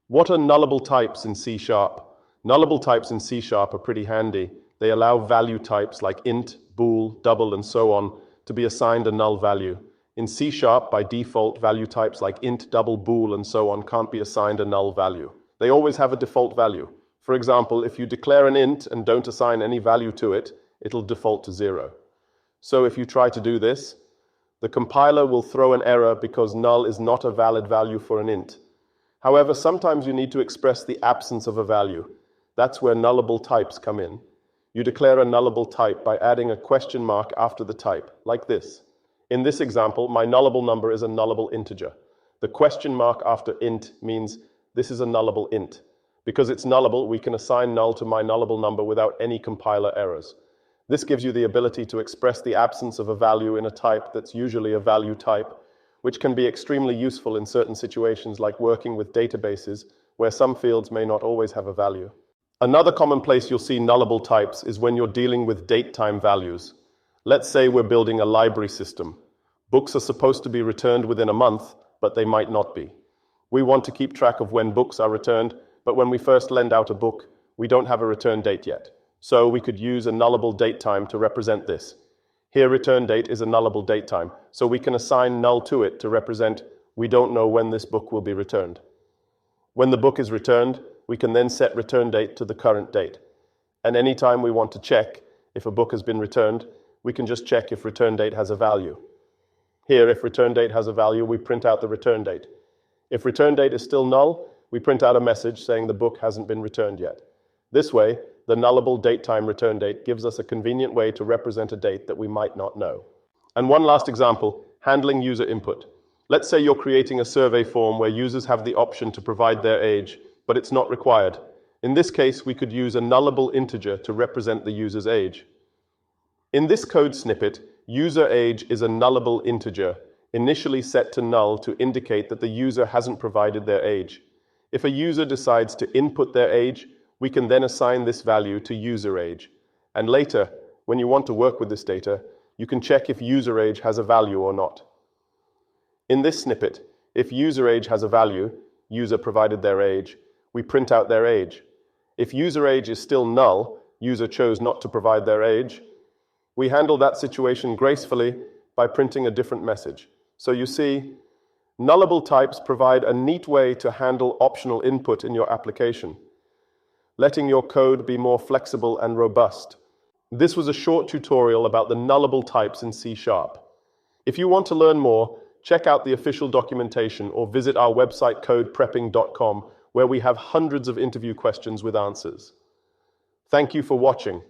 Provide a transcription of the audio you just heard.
What are nullable types in C#? Nullable types in C# are pretty handy. They allow value types like int, bool, double, and so on to be assigned a null value. In C#, by default, value types like int, double, bool, and so on can't be assigned a null value. They always have a default value. For example, if you declare an int and don't assign any value to it, it'll default to 0. So if you try to do this, the compiler will throw an error because null is not a valid value for an int. However, sometimes you need to express the absence of a value. That's where nullable types come in. You declare a nullable type by adding a question mark after the type, like this. In this example, my nullable number is a nullable integer. The question mark after int means this is a nullable int. Because it's nullable, we can assign null to my nullable number without any compiler errors. This gives you the ability to express the absence of a value in a type that's usually a value type, which can be extremely useful in certain situations like working with databases where some fields may not always have a value. Another common place you'll see nullable types is when you're dealing with date-time values. Let's say we're building a library system. Books are supposed to be returned within a month, but they might not be. We want to keep track of when books are returned, but when we first lend out a book, we don't have a return date yet. So we could use a nullable date time to represent this. Here return date is a nullable date time, so we can assign null to it to represent we don't know when this book will be returned. When the book is returned, we can then set return date to the current date. And anytime we want to check if a book has been returned, we can just check if return date has a value. Here, if return date has a value, we print out the return date. If return date is still null, we print out a message saying the book hasn't been returned yet. This way, the nullable datetime return date gives us a convenient way to represent a date that we might not know. And one last example, handling user input. Let's say you're creating a survey form where users have the option to provide their age, but it's not required. In this case, we could use a nullable integer to represent the user's age. In this code snippet, user age is a nullable integer, initially set to null to indicate that the user hasn't provided their age. If a user decides to input their age, we can then assign this value to user age. And later, when you want to work with this data, you can check if user age has a value or not. In this snippet, if user age has a value, user provided their age, we print out their age. If user age is still null, user chose not to provide their age, we handle that situation gracefully by printing a different message. So you see, nullable types provide a neat way to handle optional input in your application, letting your code be more flexible and robust. This was a short tutorial about the nullable types in C#. If you want to learn more, check out the official documentation or visit our website codeprepping.com, where we have hundreds of interview questions with answers. Thank you for watching.